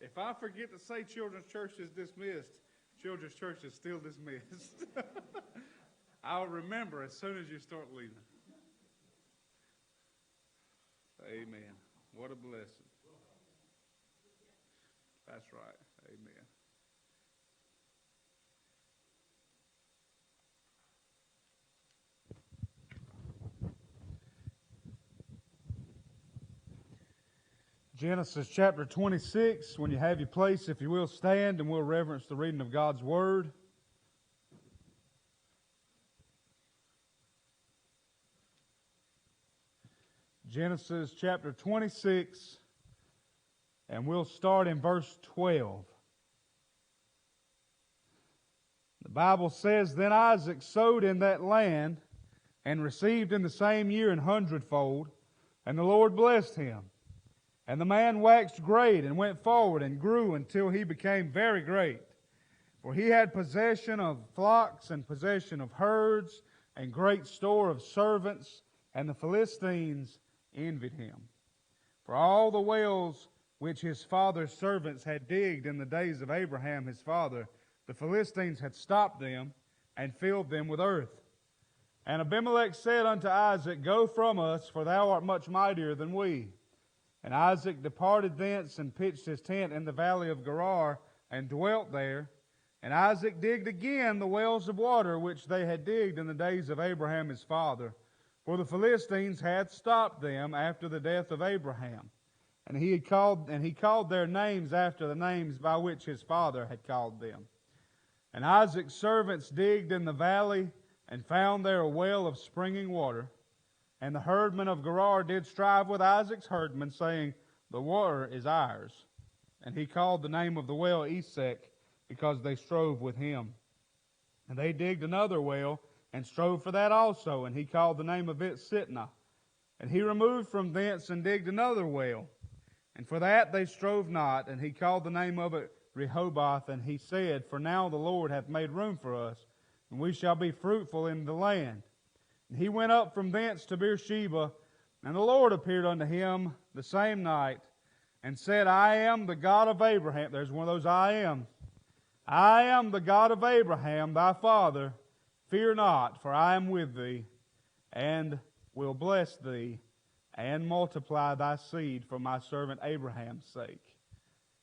If I forget to say children's church is dismissed, children's church is still dismissed. I'll remember as soon as you start leaving. Amen. What a blessing. That's right. Amen. Genesis chapter 26. When you have your place, if you will, stand and we'll reverence the reading of God's Word. Genesis chapter 26, and we'll start in verse 12. The Bible says, Then Isaac sowed in that land, and received in the same year an hundredfold, and the Lord blessed him. And the man waxed great, and went forward, and grew until he became very great. For he had possession of flocks, and possession of herds, and great store of servants, and the Philistines envied him. For all the wells which his father's servants had digged in the days of Abraham his father, the Philistines had stopped them, and filled them with earth. And Abimelech said unto Isaac, Go from us, for thou art much mightier than we. And Isaac departed thence, and pitched his tent in the valley of Gerar, and dwelt there. And Isaac digged again the wells of water which they had digged in the days of Abraham his father, for the Philistines had stopped them after the death of Abraham. And he called their names after the names by which his father had called them. And Isaac's servants digged in the valley, and found there a well of springing water. And the herdmen of Gerar did strive with Isaac's herdmen, saying, The water is ours. And he called the name of the well Esek, because they strove with him. And they digged another well, and strove for that also, and he called the name of it Sitnah. And he removed from thence, and digged another well. And for that they strove not, and he called the name of it Rehoboth, and he said, For now the Lord hath made room for us, and we shall be fruitful in the land. And he went up from thence to Beersheba, and the Lord appeared unto him the same night, and said, I am the God of Abraham. There's one of those I am. I am the God of Abraham, thy father. Fear not, for I am with thee, and will bless thee, and multiply thy seed for my servant Abraham's sake.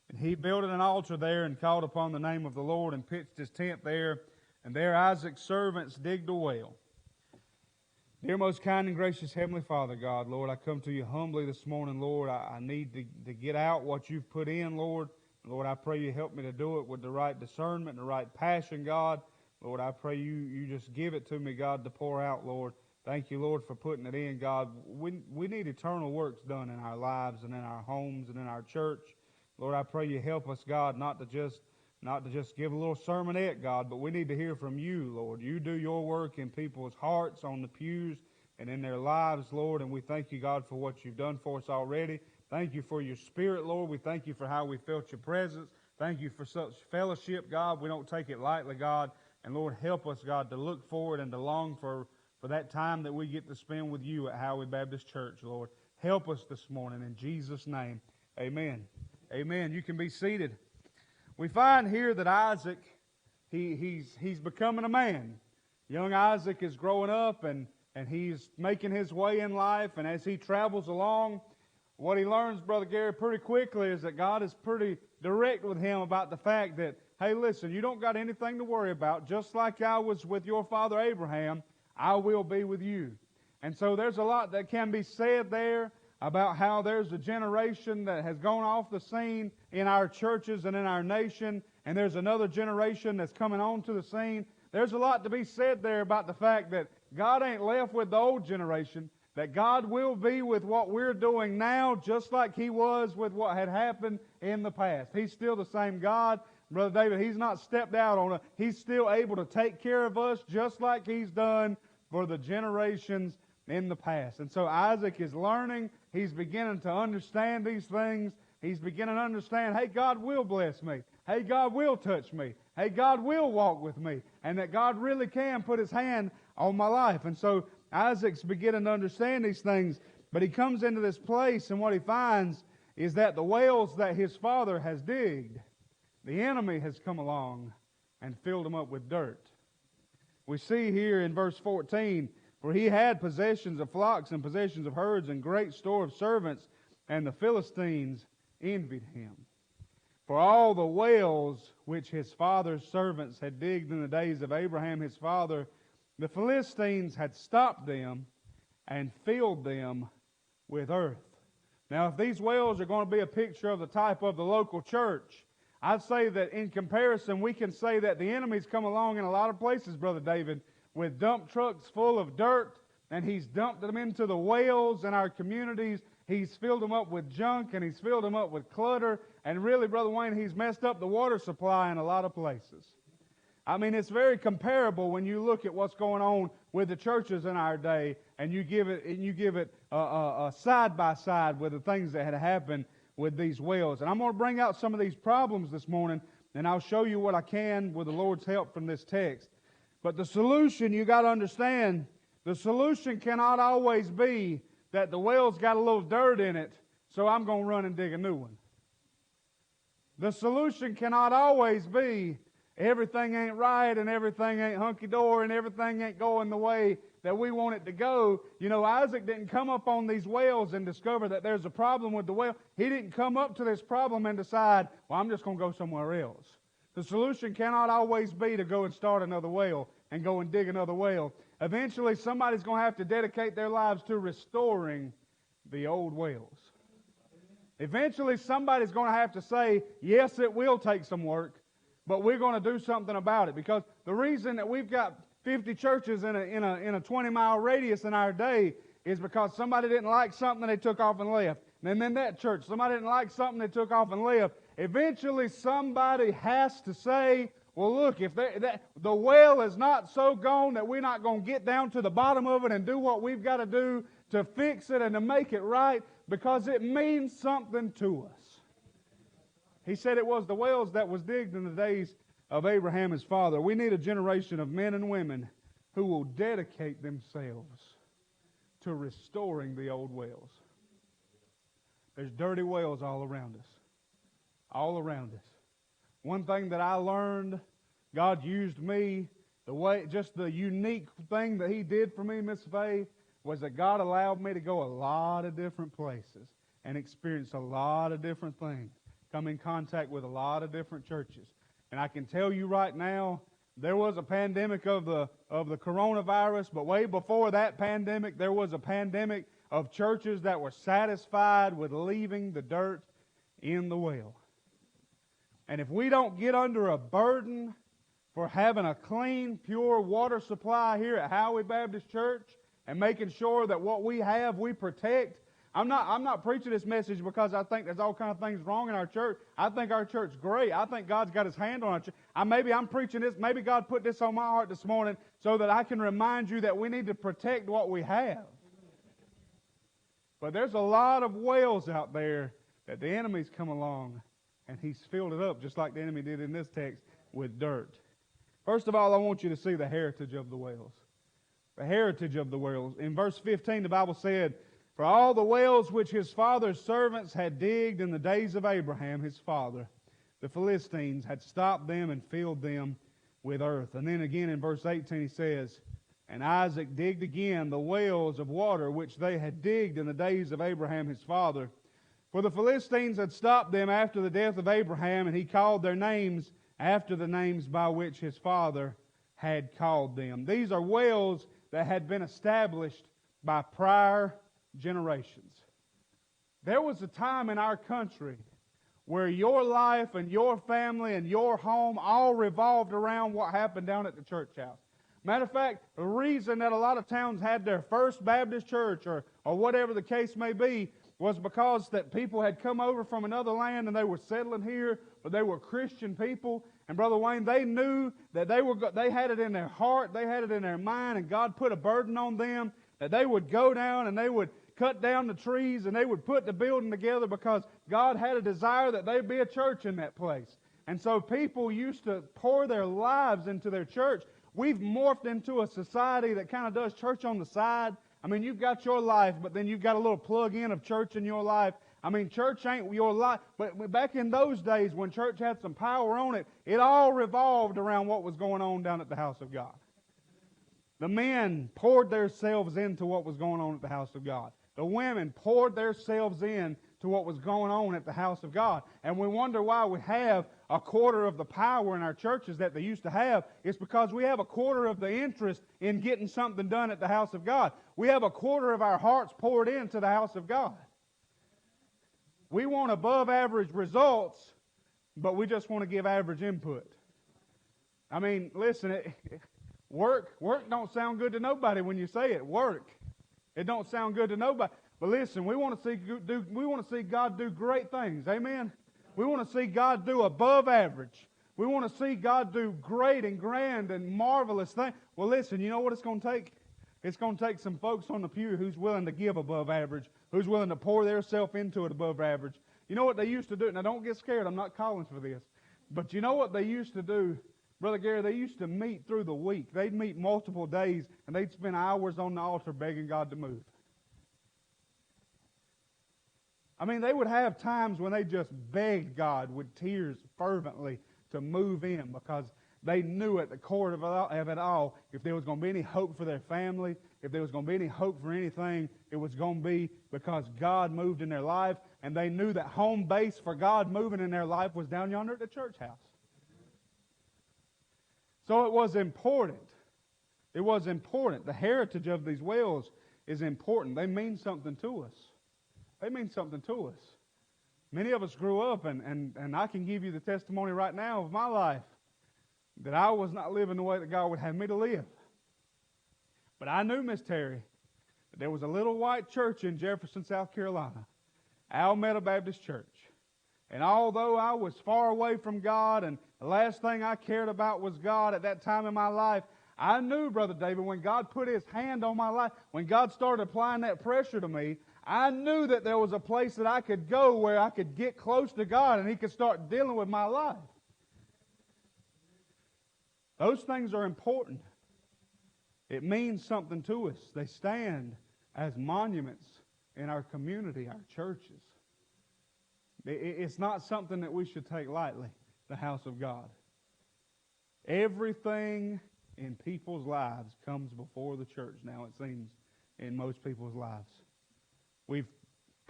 And he built an altar there, and called upon the name of the Lord, and pitched his tent there, and there Isaac's servants digged a well. Dear most kind and gracious Heavenly Father, God, Lord, I come to you humbly this morning, Lord. I need to get out what you've put in, Lord. Lord, I pray you help me to do it with the right discernment and the right passion, God. Lord, I pray you just give it to me, God, to pour out, Lord. Thank you, Lord, for putting it in, God. We need eternal works done in our lives and in our homes and in our church. Lord, I pray you help us, God, not to just give a little sermonette, God, but we need to hear from you, Lord. You do your work in people's hearts, on the pews, and in their lives, Lord, and we thank you, God, for what you've done for us already. Thank you for your Spirit, Lord. We thank you for how we felt your presence. Thank you for such fellowship, God. We don't take it lightly, God. And Lord, help us, God, to look forward and to long for that time that we get to spend with you at Howie Baptist Church, Lord. Help us this morning in Jesus' name. Amen. Amen. You can be seated. We find here that Isaac, he's becoming a man. Young Isaac is growing up, and he's making his way in life. And as he travels along, what he learns, Brother Gary, pretty quickly is that God is pretty direct with him about the fact that, hey, listen, you don't got anything to worry about. Just like I was with your father Abraham, I will be with you. And so there's a lot that can be said there about how there's a generation that has gone off the scene in our churches and in our nation, and there's another generation that's coming onto the scene. There's a lot to be said there about the fact that God ain't left with the old generation, that God will be with what we're doing now, just like He was with what had happened in the past. He's still the same God. Brother David, He's not stepped out on us. He's still able to take care of us just like He's done for the generations in the past. And so Isaac is learning. He's beginning to understand these things. He's beginning to understand, hey, God will bless me. Hey, God will touch me. Hey, God will walk with me. And that God really can put His hand on my life. And so Isaac's beginning to understand these things. But he comes into this place, and what he finds is that the wells that his father has digged, the enemy has come along and filled them up with dirt. We see here in verse 14, for he had possessions of flocks and possessions of herds and great store of servants, and the Philistines envied him. For all the wells which his father's servants had digged in the days of Abraham his father, the Philistines had stopped them and filled them with earth. Now, if these wells are going to be a picture of the type of the local church, I'd say that in comparison, we can say that the enemy's come along in a lot of places, Brother David, with dump trucks full of dirt, and he's dumped them into the wells in our communities. He's filled them up with junk, and he's filled them up with clutter, and really, Brother Wayne, he's messed up the water supply in a lot of places. I mean, it's very comparable when you look at what's going on with the churches in our day, and you give it side by side with the things that had happened with these wells. And I'm going to bring out some of these problems this morning, and I'll show you what I can with the Lord's help from this text. But the solution, you got to understand, the solution cannot always be that the well's got a little dirt in it, so I'm going to run and dig a new one. The solution cannot always be everything ain't right and everything ain't hunky-dory and everything ain't going the way that we want it to go. You know, Isaac didn't come up on these wells and discover that there's a problem with the well. He didn't come up to this problem and decide, well, I'm just going to go somewhere else. The solution cannot always be to go and start another well and go and dig another well. Eventually, somebody's going to have to dedicate their lives to restoring the old wells. Eventually, somebody's going to have to say, yes, it will take some work, but we're going to do something about it. Because the reason that we've got 50 churches in a 20-mile radius in our day is because somebody didn't like something, they took off and left. And then that church, somebody didn't like something, they took off and left. Eventually, somebody has to say, well, look, if the well is not so gone that we're not going to get down to the bottom of it and do what we've got to do to fix it and to make it right, because it means something to us. He said it was the wells that was digged in the days of Abraham his father. We need a generation of men and women who will dedicate themselves to restoring the old wells. There's dirty wells all around us. All around us. One thing that I learned, God used me, just the unique thing that He did for me, Miss Faye, was that God allowed me to go a lot of different places and experience a lot of different things, come in contact with a lot of different churches. And I can tell you right now, there was a pandemic of the coronavirus, but way before that pandemic, there was a pandemic of churches that were satisfied with leaving the dirt in the well. And if we don't get under a burden for having a clean, pure water supply here at Howie Baptist Church and making sure that what we have we protect, I'm not preaching this message because I think there's all kind of things wrong in our church. I think our church's great. I think God's got His hand on our church. Maybe I'm preaching this. Maybe God put this on my heart this morning so that I can remind you that we need to protect what we have. But there's a lot of wells out there that the enemy's come along and he's filled it up, just like the enemy did in this text, with dirt. First of all, I want you to see the heritage of the wells. The heritage of the wells. In verse 15, the Bible said, for all the wells which his father's servants had digged in the days of Abraham, his father, the Philistines had stopped them and filled them with earth. And then again in verse 18 he says, and Isaac digged again the wells of water which they had digged in the days of Abraham his father. For the Philistines had stopped them after the death of Abraham, and he called their names after the names by which his father had called them. These are wells that had been established by prior generations. There was a time in our country where your life and your family and your home all revolved around what happened down at the church house. Matter of fact, the reason that a lot of towns had their First Baptist Church or whatever the case may be was because that people had come over from another land and they were settling here, but they were Christian people. And Brother Wayne, they knew that they had it in their heart, they had it in their mind, and God put a burden on them that they would go down and they would cut down the trees and they would put the building together because God had a desire that there'd be a church in that place. And so people used to pour their lives into their church. We've morphed into a society that kind of does church on the side. I mean, you've got your life, but then you've got a little plug-in of church in your life. I mean, church ain't your life. But back in those days when church had some power on it, it all revolved around what was going on down at the house of God. The men poured themselves into what was going on at the house of God. The women poured themselves in to what was going on at the house of God. And we wonder why we have a quarter of the power in our churches that they used to have. It's because we have a quarter of the interest in getting something done at the house of God. We have a quarter of our hearts poured into the house of God. We want above average results, but we just want to give average input. I mean, listen, work don't sound good to nobody when you say it. Work. It don't sound good to nobody. But listen, we want to see God do great things. Amen? We want to see God do above average. We want to see God do great and grand and marvelous things. Well, listen, you know what it's going to take? It's going to take some folks on the pew who's willing to give above average, who's willing to pour themselves into it above average. You know what they used to do? Now, don't get scared. I'm not calling for this. But you know what they used to do? Brother Gary, they used to meet through the week. They'd meet multiple days, and they'd spend hours on the altar begging God to move. I mean, they would have times when they just begged God with tears fervently to move in because they knew at the core of it all, if there was going to be any hope for their family, if there was going to be any hope for anything, it was going to be because God moved in their life, and they knew that home base for God moving in their life was down yonder at the church house. So it was important. It was important. The heritage of these wells is important. They mean something to us. They mean something to us. Many of us grew up, and I can give you the testimony right now of my life, that I was not living the way that God would have me to live. But I knew, Miss Terry, that there was a little white church in Jefferson, South Carolina, Alameda Baptist Church. And although I was far away from God, and the last thing I cared about was God at that time in my life, I knew, Brother David, when God put His hand on my life, when God started applying that pressure to me, I knew that there was a place that I could go where I could get close to God and He could start dealing with my life. Those things are important. It means something to us. They stand as monuments in our community, our churches. It's not something that we should take lightly, the house of God. Everything in people's lives comes before the church now, it seems, in most people's lives. We've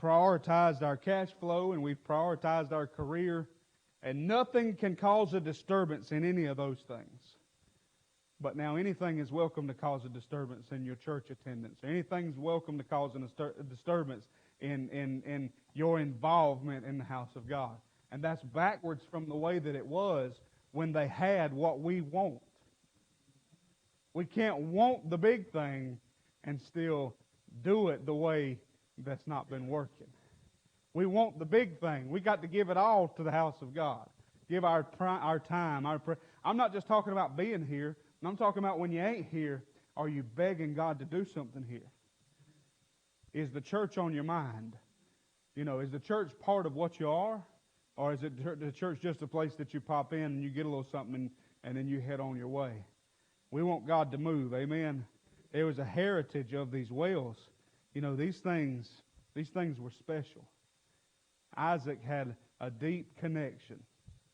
prioritized our cash flow and we've prioritized our career, and nothing can cause a disturbance in any of those things. But now anything is welcome to cause a disturbance in your church attendance. Anything's welcome to cause a disturbance in your involvement in the house of God. And that's backwards from the way that it was when they had what we want. We can't want the big thing and still do it the way that's not been working. We want the big thing. We got to give it all to the house of God. Give our time, I'm not just talking about being here. I'm talking about when you ain't here, are you begging God to do something here? Is the church on your mind? You know, is the church part of what you are? Or is the church just a place that you pop in and you get a little something and then you head on your way? We want God to move, amen? There was a heritage of these wells. You know, these things were special. Isaac had a deep connection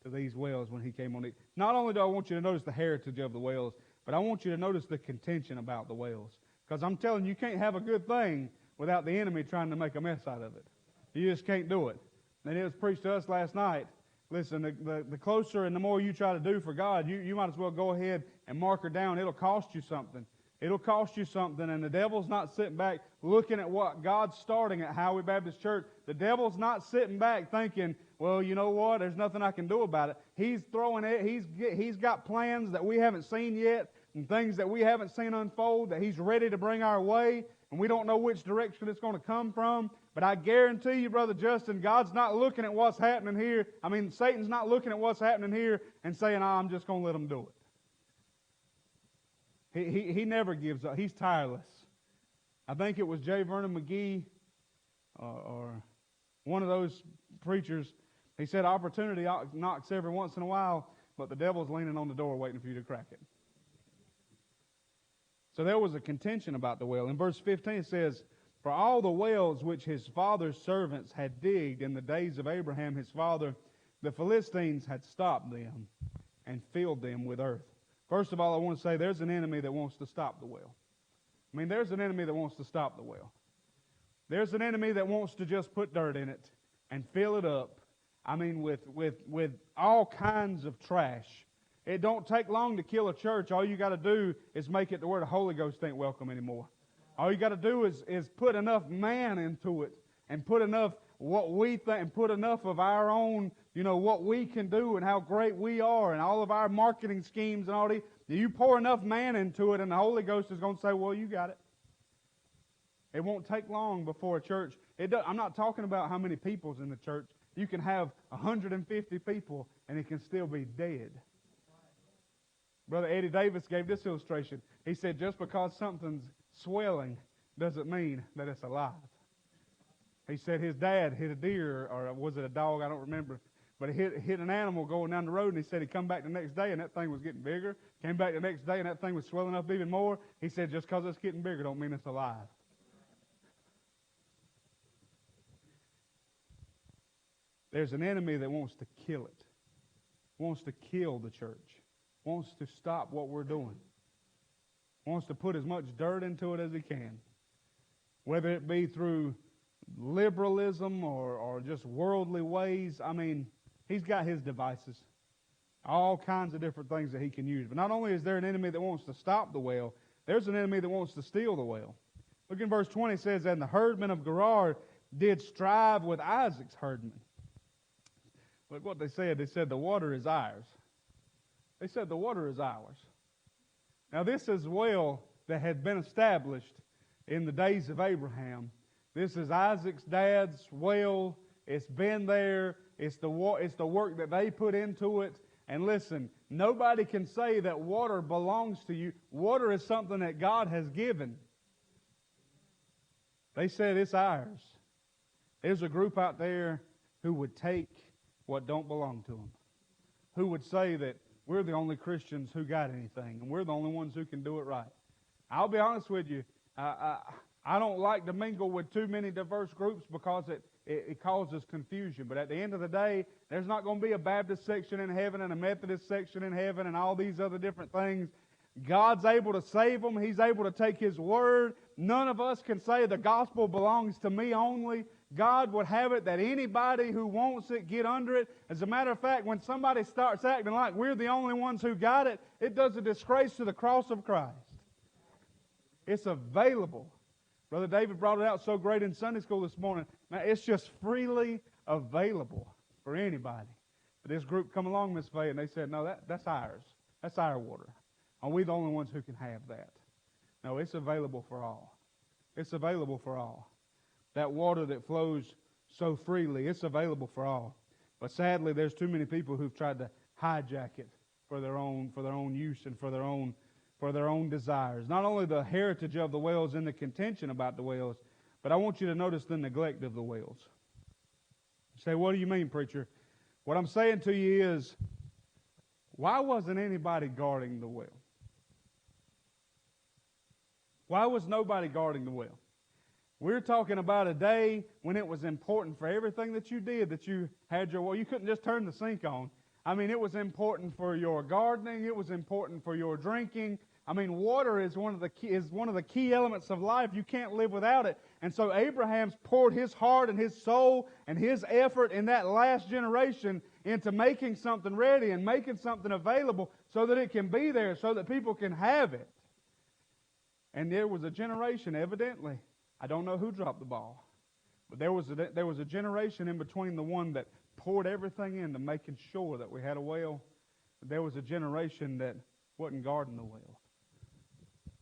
to these wells when he came on it. Not only do I want you to notice the heritage of the wells, but I want you to notice the contention about the wells. Because I'm telling you, you can't have a good thing without the enemy trying to make a mess out of it. You just can't do it. And it was preached to us last night. Listen, the closer and the more you try to do for God, you might as well go ahead and mark her down. It'll cost you something. It'll cost you something, and the devil's not sitting back looking at what God's starting at Howie Baptist Church. The devil's not sitting back thinking, well, you know what, there's nothing I can do about it. He's throwing it. He's got plans that we haven't seen yet and things that we haven't seen unfold that He's ready to bring our way, and we don't know which direction it's going to come from. But I guarantee you, Brother Justin, God's not looking at what's happening here. I mean, Satan's not looking at what's happening here and saying, I'm just going to let him do it. He never gives up. He's tireless. I think it was J. Vernon McGee or one of those preachers. He said, opportunity knocks every once in a while, but the devil's leaning on the door waiting for you to crack it. So there was a contention about the well. In verse 15 it says, For all the wells which his father's servants had digged in the days of Abraham his father, the Philistines had stopped them and filled them with earth. First of all, I want to say there's an enemy that wants to stop the well. I mean, there's an enemy that wants to stop the well. There's an enemy that wants to just put dirt in it and fill it up. I mean, with all kinds of trash. It don't take long to kill a church. All you got to do is make it to where the Holy Ghost ain't welcome anymore. All you got to do is put enough man into it and put enough what we think and put enough of our own, what we can do and how great we are and all of our marketing schemes and all these. You pour enough man into it and the Holy Ghost is going to say, well, you got it. It won't take long before a church. I'm not talking about how many people's in the church. You can have 150 people and it can still be dead. Brother Eddie Davis gave this illustration. He said, just because something's swelling doesn't mean that it's alive. He said his dad hit a deer, or was it a dog? I don't remember. But he hit an animal going down the road, and he said he come back the next day, and that thing was getting bigger. Came back the next day, and that thing was swelling up even more. He said, just because it's getting bigger don't mean it's alive. There's an enemy that wants to kill it, wants to kill the church, wants to stop what we're doing, wants to put as much dirt into it as he can, whether it be through liberalism or just worldly ways. I mean, he's got his devices, all kinds of different things that he can use. But not only is there an enemy that wants to stop the well, there's an enemy that wants to steal the well. Look in verse 20, it says, and the herdmen of Gerar did strive with Isaac's herdmen. Look what they said. They said, the water is ours. They said, the water is ours. Now this is a well that had been established in the days of Abraham. This is Isaac's dad's well. It's been there. It's the work that they put into it. And listen, nobody can say that water belongs to you. Water is something that God has given. They said it's ours. There's a group out there who would take what don't belong to them, who would say that we're the only Christians who got anything, and we're the only ones who can do it right. I'll be honest with you, I don't like to mingle with too many diverse groups because it causes confusion. But at the end of the day, there's not going to be a Baptist section in heaven and a Methodist section in heaven and all these other different things. God's able to save them. He's able to take His Word. None of us can say the gospel belongs to me only. God would have it that anybody who wants it, get under it. As a matter of fact, when somebody starts acting like we're the only ones who got it, it does a disgrace to the cross of Christ. It's available. Brother David brought it out so great in Sunday school this morning. Now, it's just freely available for anybody. But this group come along, Miss Faye, and they said, no, that's ours. That's our water. Are we the only ones who can have that? No, it's available for all. It's available for all. That water that flows so freely, it's available for all. But sadly, there's too many people who've tried to hijack it for their own use and for their own desires. Not only the heritage of the wells and the contention about the wells, but I want you to notice the neglect of the wells. You say, what do you mean, preacher? What I'm saying to you is, why wasn't anybody guarding the well? Why was nobody guarding the well? We're talking about a day when it was important for everything that you did, that you had your well. You couldn't just turn the sink on. I mean, it was important for your gardening. It was important for your drinking. I mean, water is one of the key elements of life. You can't live without it. And so Abraham's poured his heart and his soul and his effort in that last generation into making something ready and making something available so that it can be there, so that people can have it. And there was a generation, evidently. I don't know who dropped the ball, but there was a generation in between the one that poured everything into making sure that we had a well. There was a generation that wasn't guarding the well.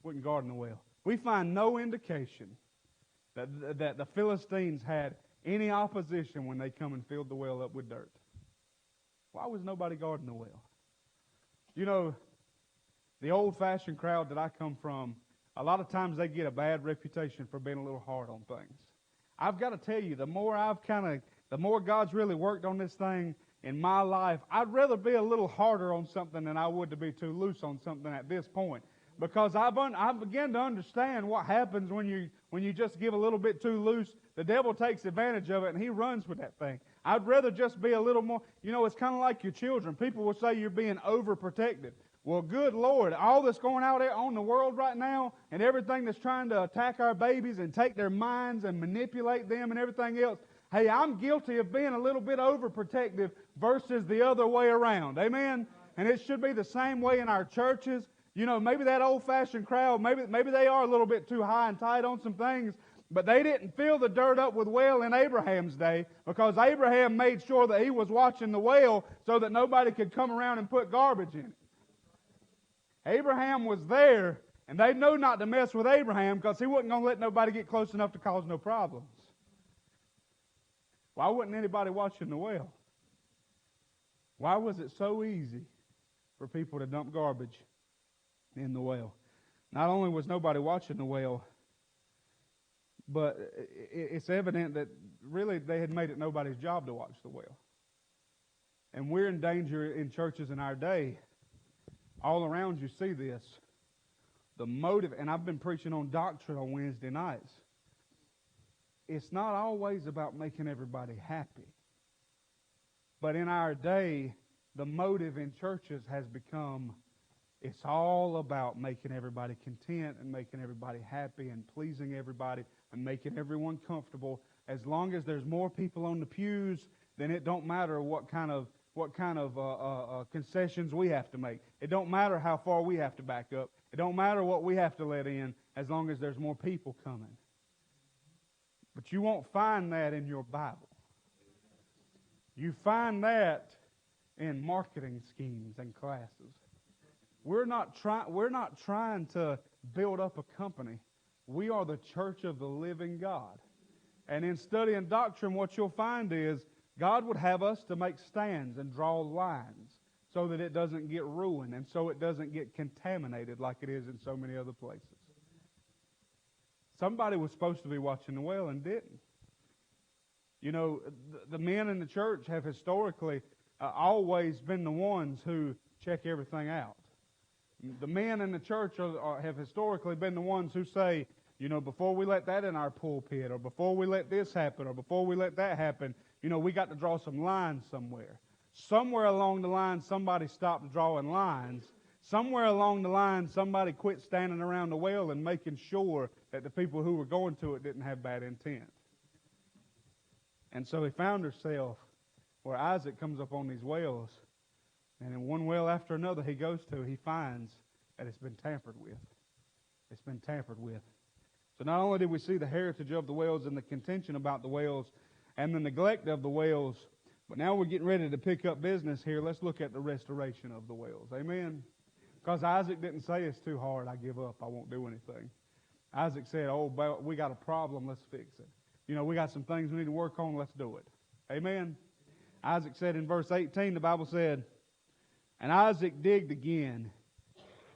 Wouldn't guard the well. We find no indication that the Philistines had any opposition when they come and filled the well up with dirt. Why was nobody guarding the well? You know, the old-fashioned crowd that I come from, a lot of times they get a bad reputation for being a little hard on things. I've got to tell you, the more God's really worked on this thing in my life, I'd rather be a little harder on something than I would to be too loose on something at this point. Because I began to understand what happens when when you just give a little bit too loose, the devil takes advantage of it and he runs with that thing. I'd rather just be a little more, it's kind of like your children. People will say you're being overprotected. Well, good Lord, all that's going out there on the world right now and everything that's trying to attack our babies and take their minds and manipulate them and everything else, hey, I'm guilty of being a little bit overprotective versus the other way around. Amen? And it should be the same way in our churches. Maybe that old-fashioned crowd, maybe they are a little bit too high and tight on some things, but they didn't fill the dirt up with well in Abraham's day because Abraham made sure that he was watching the well so that nobody could come around and put garbage in it. Abraham was there, and they knew not to mess with Abraham because he wasn't going to let nobody get close enough to cause no problems. Why wasn't anybody watching the well? Why was it so easy for people to dump garbage in the well? Not only was nobody watching the well, but it's evident that really they had made it nobody's job to watch the well. And we're in danger in churches in our day. All around you see this. The motive, and I've been preaching on doctrine on Wednesday nights. It's not always about making everybody happy. But in our day, the motive in churches has become, it's all about making everybody content and making everybody happy and pleasing everybody and making everyone comfortable. As long as there's more people on the pews, then it don't matter what kind of concessions we have to make. It don't matter how far we have to back up. It don't matter what we have to let in as long as there's more people coming. But you won't find that in your Bible. You find that in marketing schemes and classes. We're not trying to build up a company. We are the church of the living God. And in studying doctrine, what you'll find is God would have us to make stands and draw lines so that it doesn't get ruined and so it doesn't get contaminated like it is in so many other places. Somebody was supposed to be watching the well and didn't. The men in the church have historically always been the ones who check everything out. The men in the church have historically been the ones who say, before we let that in our pulpit, or before we let this happen, or before we let that happen, we got to draw some lines somewhere. Somewhere along the line, somebody stopped drawing lines. Somewhere along the line, somebody quit standing around the well and making sure that the people who were going to it didn't have bad intent. And so he found herself where Isaac comes up on these wells, and in one well after another he goes to, he finds that it's been tampered with. It's been tampered with. So not only did we see the heritage of the wells and the contention about the wells and the neglect of the wells, but now we're getting ready to pick up business here. Let's look at the restoration of the wells. Amen? Because Isaac didn't say it's too hard, I give up, I won't do anything. Isaac said, we got a problem, let's fix it. We got some things we need to work on, let's do it. Amen? Isaac said in verse 18, the Bible said, "And Isaac digged again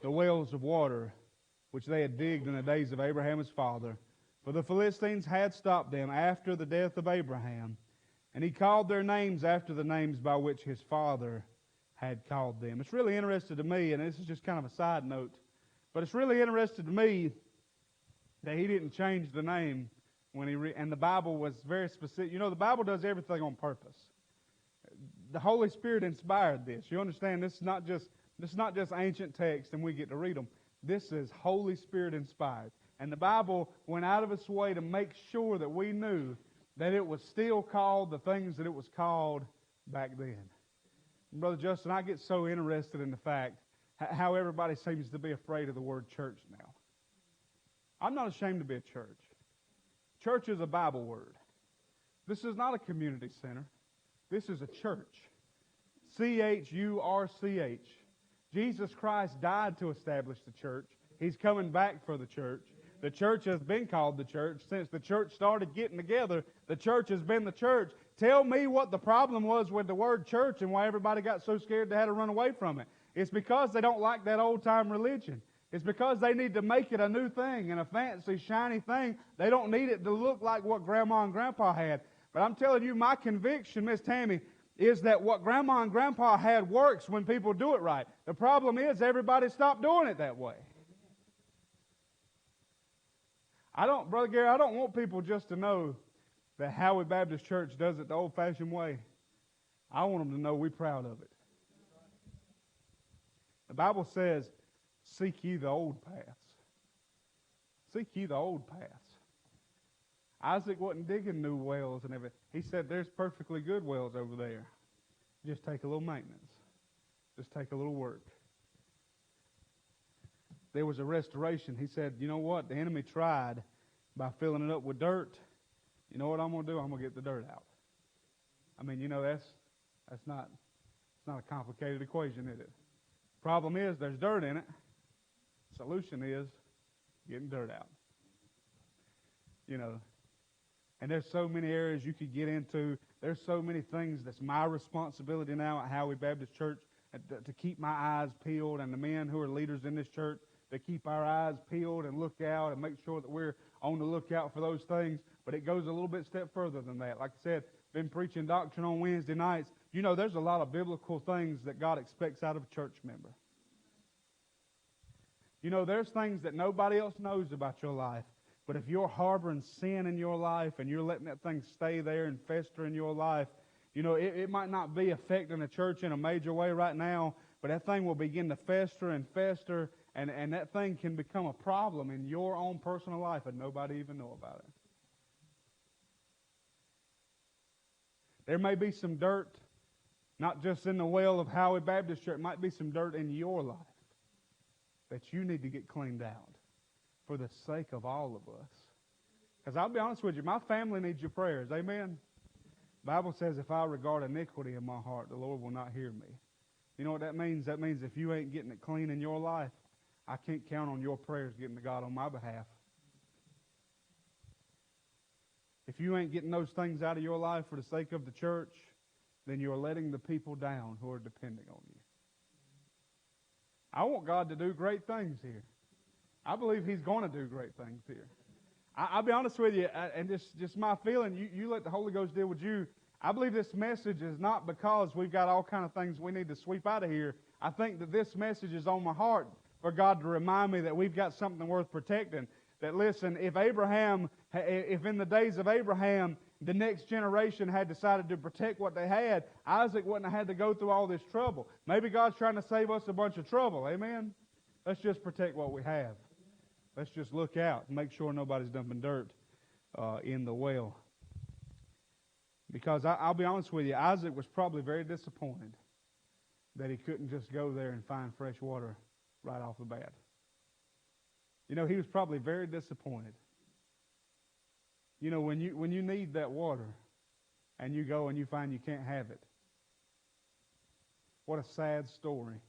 the wells of water, which they had digged in the days of Abraham his father. For the Philistines had stopped them after the death of Abraham. And he called their names after the names by which his father had called them." It's really interesting to me, and this is just kind of a side note, but it's really interesting to me that he didn't change the name when and the Bible was very specific. The Bible does everything on purpose. The Holy Spirit inspired this. You understand? This is not just ancient text and we get to read them. This is Holy Spirit inspired. And the Bible went out of its way to make sure that we knew that it was still called the things that it was called back then. And Brother Justin, I get so interested in the fact how everybody seems to be afraid of the word church now. I'm not ashamed to be a church. Church is a Bible word. This is not a community center. This is a church. C-H-U-R-C-H. Jesus Christ died to establish the church. He's coming back for the church. The church has been called the church. Since the church started getting together, the church has been the church. Tell me what the problem was with the word church and why everybody got so scared they had to run away from it. It's because they don't like that old-time religion. It's because they need to make it a new thing and a fancy, shiny thing. They don't need it to look like what Grandma and Grandpa had. But I'm telling you, my conviction, Miss Tammy, is that what Grandma and Grandpa had works when people do it right. The problem is everybody stopped doing it that way. Brother Gary, I don't want people just to know that Howie Baptist Church does it the old-fashioned way. I want them to know we're proud of it. The Bible says, seek ye the old paths. Seek ye the old paths. Isaac wasn't digging new wells and everything. He said, there's perfectly good wells over there. Just take a little maintenance. Just take a little work. There was a restoration. He said, you know what? The enemy tried by filling it up with dirt. You know what I'm going to do? I'm going to get the dirt out. I mean, that's not a complicated equation, is it? Problem is, there's dirt in it. Solution is getting dirt out. And there's so many areas you could get into. There's so many things that's my responsibility now at Howie Baptist Church to keep my eyes peeled, and the men who are leaders in this church to keep our eyes peeled and look out and make sure that we're on the lookout for those things. But it goes a little bit step further than that. Like I said, been preaching doctrine on Wednesday nights. There's a lot of biblical things that God expects out of a church member. There's things that nobody else knows about your life. But if you're harboring sin in your life and you're letting that thing stay there and fester in your life, it might not be affecting the church in a major way right now, but that thing will begin to fester and fester, and that thing can become a problem in your own personal life and nobody even know about it. There may be some dirt, not just in the well of Howie Baptist Church. It might be some dirt in your life that you need to get cleaned out for the sake of all of us. Because I'll be honest with you, my family needs your prayers. Amen? The Bible says, if I regard iniquity in my heart, the Lord will not hear me. You know what that means? That means if you ain't getting it clean in your life, I can't count on your prayers getting to God on my behalf. If you ain't getting those things out of your life for the sake of the church, then you're letting the people down who are depending on you. I want God to do great things here. I believe He's going to do great things here. I'll be honest with you, and just my feeling, you let the Holy Ghost deal with you. I believe this message is not because we've got all kind of things we need to sweep out of here. I think that this message is on my heart for God to remind me that we've got something worth protecting. That, listen, if in the days of Abraham, the next generation had decided to protect what they had, Isaac wouldn't have had to go through all this trouble. Maybe God's trying to save us a bunch of trouble. Amen? Let's just protect what we have. Let's just look out and make sure nobody's dumping dirt in the well. Because I'll be honest with you, Isaac was probably very disappointed that he couldn't just go there and find fresh water right off the bat. He was probably very disappointed. When you need that water and you go and you find you can't have it, what a sad story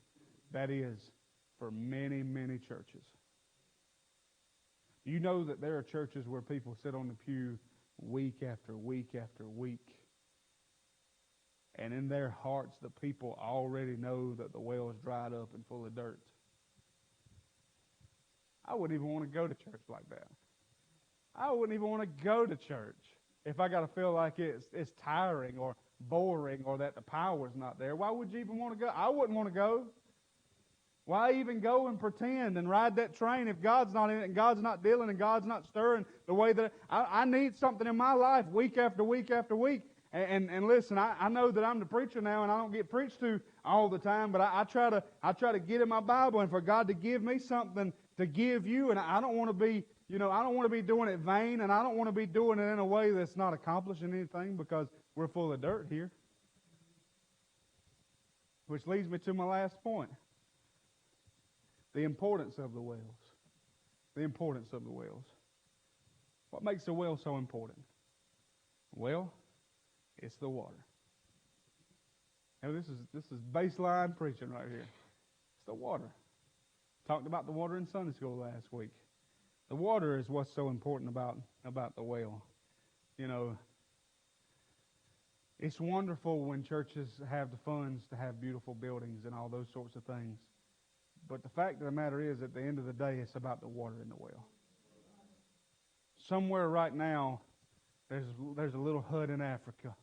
that is for many, many churches. You know that there are churches where people sit on the pew week after week after week, and in their hearts the people already know that the well is dried up and full of dirt. I wouldn't even want to go to church like that. I wouldn't even want to go to church if I got to feel like it's tiring or boring or that the power's not there. Why would you even want to go? I wouldn't want to go. Why even go and pretend and ride that train if God's not in it and God's not dealing and God's not stirring the way that I need something in my life week after week after week. And listen, I know that I'm the preacher now and I don't get preached to all the time, but I try to get in my Bible and for God to give me something to give you, and I don't want to be, I don't want to be doing it vain, and I don't want to be doing it in a way that's not accomplishing anything because we're full of dirt here. Which leads me to my last point. The importance of the wells. The importance of the wells. What makes a well so important? Well, it's the water. Now this is baseline preaching right here. It's the water. Talked about the water in Sunday school last week. The water is what's so important about the well. It's wonderful when churches have the funds to have beautiful buildings and all those sorts of things. But the fact of the matter is, at the end of the day, it's about the water in the well. Somewhere right now, there's a little hut in Africa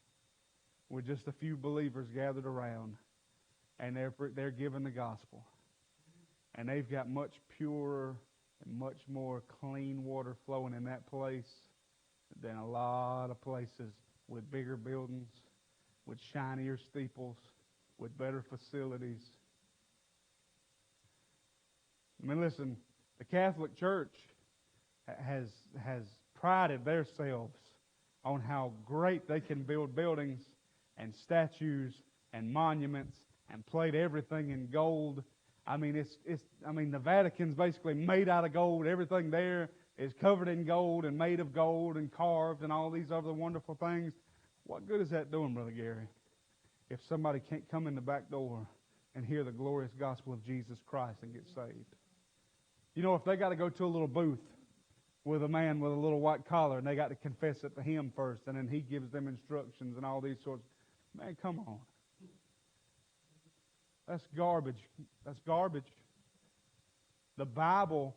with just a few believers gathered around, and they're giving the gospel. And they've got much purer and much more clean water flowing in that place than a lot of places with bigger buildings, with shinier steeples, with better facilities. I mean, listen, the Catholic Church has prided themselves on how great they can build buildings and statues and monuments and plate everything in gold. I mean, the Vatican's basically made out of gold. Everything there is covered in gold and made of gold and carved and all these other wonderful things. What good is that doing, Brother Gary, if somebody can't come in the back door and hear the glorious gospel of Jesus Christ and get saved? You know, if they got to go to a little booth with a man with a little white collar and they got to confess it to him first and then he gives them instructions and all these sorts, man, come on. That's garbage. That's garbage. The Bible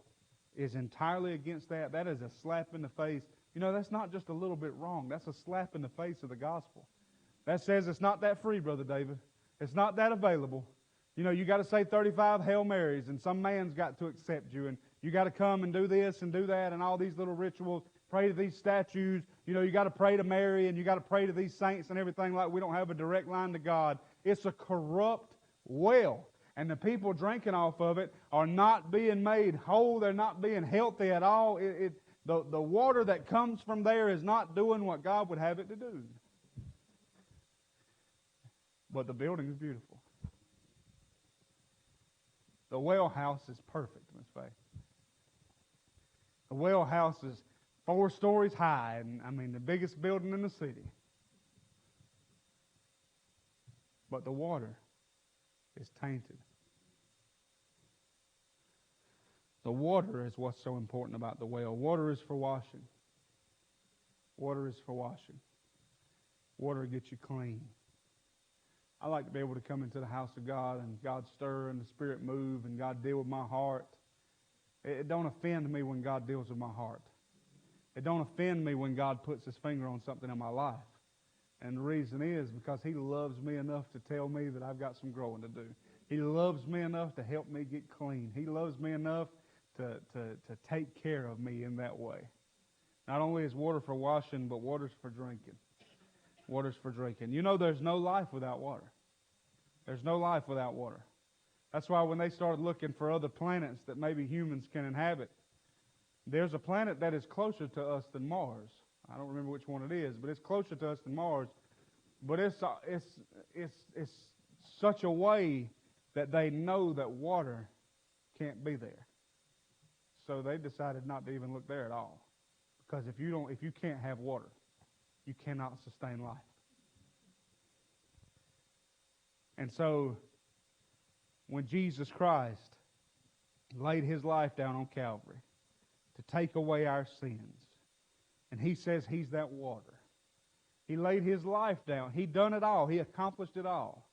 is entirely against that. That is a slap in the face. You know, that's not just a little bit wrong. That's a slap in the face of the gospel. That says it's not that free, Brother David. It's not that available. You know, you got to say 35 Hail Marys, and some man's got to accept you, and you got to come and do this and do that, and all these little rituals. Pray to these statues. You know, you got to pray to Mary, and you got to pray to these saints and everything like we don't have a direct line to God. It's a corrupt well, and the people drinking off of it are not being made whole. They're not being healthy at all. The water that comes from there is not doing what God would have it to do. But the building is beautiful. The well house is perfect, Miss Faye. The well house is 4 stories high, and I mean the biggest building in the city. But the water is tainted. The water is what's so important about the well. Water is for washing. Water is for washing. Water gets you clean. I like to be able to come into the house of God and God stir and the Spirit move and God deal with my heart. It don't offend me when God deals with my heart. It don't offend me when God puts His finger on something in my life. And the reason is because He loves me enough to tell me that I've got some growing to do. He loves me enough to help me get clean. He loves me enough to take care of me in that way. Not only is water for washing, but water's for drinking. Water's for drinking. You know there's no life without water. There's no life without water. That's why when they started looking for other planets that maybe humans can inhabit, there's a planet that is closer to us than Mars. I don't remember which one it is, but it's closer to us than Mars. But it's such a way that they know that water can't be there. So they decided not to even look there at all. Because if you can't have water, you cannot sustain life. And so when Jesus Christ laid His life down on Calvary to take away our sins, and He says He's that water. He laid His life down. He done it all. He accomplished it all.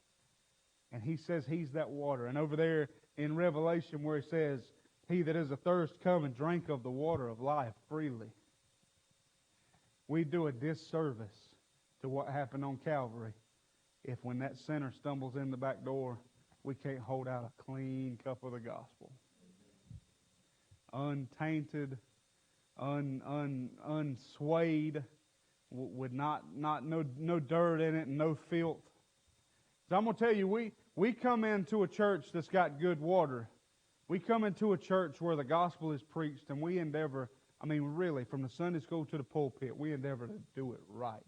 And He says He's that water. And over there in Revelation where He says, "He that is athirst, come and drink of the water of life freely." We do a disservice to what happened on Calvary if when that sinner stumbles in the back door, we can't hold out a clean cup of the gospel. Untainted, unswayed, with no dirt in it and no filth. So I'm going to tell you, we come into a church that's got good water. We come into a church where the gospel is preached, and we endeavor, really, from the Sunday school to the pulpit, we endeavor to do it right.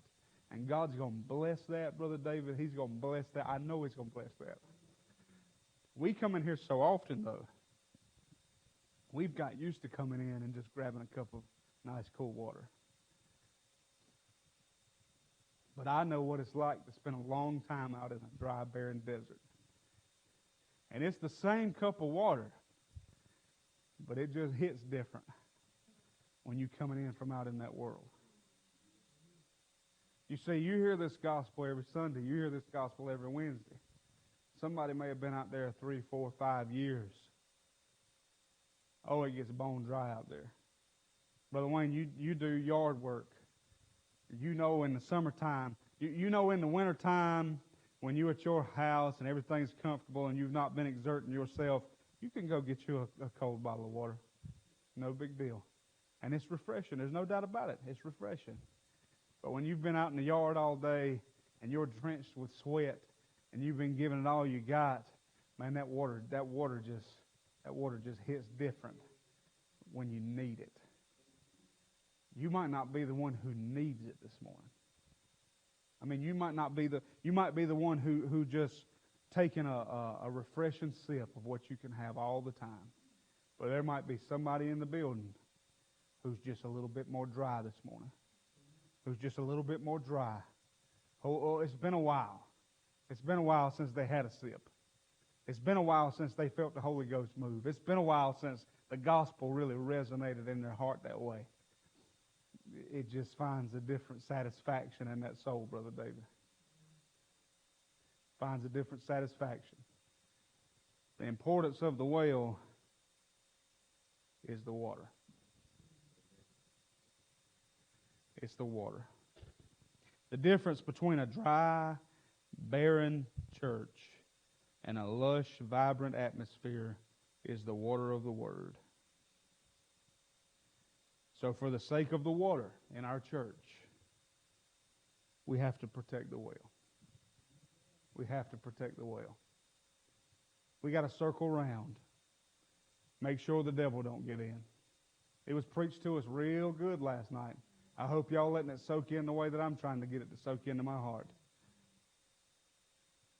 And God's going to bless that, Brother David. He's going to bless that. I know He's going to bless that. We come in here so often, though, we've got used to coming in and just grabbing a cup of nice, cool water. But I know what it's like to spend a long time out in a dry, barren desert. And it's the same cup of water, but it just hits different when you're coming in from out in that world. You see, you hear this gospel every Sunday. You hear this gospel every Wednesday. Somebody may have been out there 3, 4, 5 years. Oh, it gets bone dry out there. Brother Wayne, you do yard work. You know in the summertime, you know in the wintertime when you're at your house and everything's comfortable and you've not been exerting yourself, you can go get you a cold bottle of water. No big deal. And it's refreshing. There's no doubt about it. It's refreshing. But when you've been out in the yard all day and you're drenched with sweat and you've been giving it all you got, man, that water just hits different when you need it. You might not be the one who needs it this morning. I mean, you might be the one who just taking a refreshing sip of what you can have all the time. But there might be somebody in the building who's just a little bit more dry this morning. Who's just a little bit more dry. Oh, it's been a while. It's been a while since they had a sip. It's been a while since they felt the Holy Ghost move. It's been a while since the gospel really resonated in their heart that way. It just finds a different satisfaction in that soul, Brother David. Finds a different satisfaction. The importance of the well is the water. It's the water. The difference between a dry, barren church and a lush, vibrant atmosphere is the water of the Word. So for the sake of the water in our church, we have to protect the well. We have to protect the well. We got to circle around. Make sure the devil don't get in. It was preached to us real good last night. I hope y'all letting it soak in the way that I'm trying to get it to soak into my heart.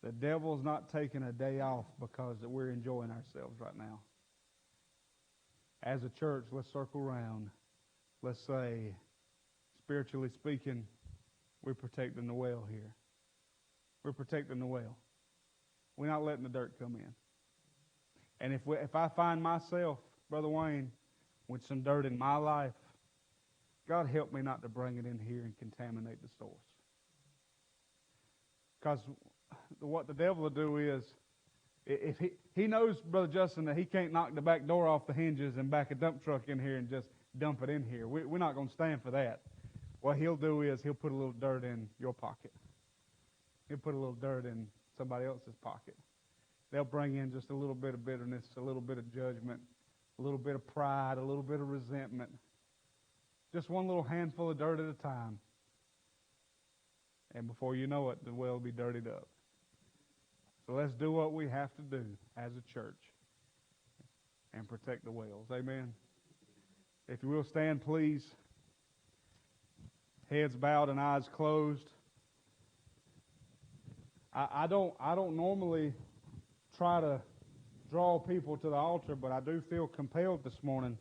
The devil's not taking a day off because we're enjoying ourselves right now. As a church, let's circle around. Let's say, spiritually speaking, we're protecting the well here. We're protecting the well. We're not letting the dirt come in. And if I find myself, Brother Wayne, with some dirt in my life, God help me not to bring it in here and contaminate the source. Because what the devil will do is, if he knows, Brother Justin, that he can't knock the back door off the hinges and back a dump truck in here and just dump it in here. We're not going to stand for that. What he'll do is he'll put a little dirt in your pocket. He'll put a little dirt in somebody else's pocket. They'll bring in just a little bit of bitterness, a little bit of judgment, a little bit of pride, a little bit of resentment. Just one little handful of dirt at a time. And before you know it, the well will be dirtied up. So let's do what we have to do as a church and protect the wells. Amen. If you will stand, please. Heads bowed and eyes closed. I don't normally try to draw people to the altar, but I do feel compelled this morning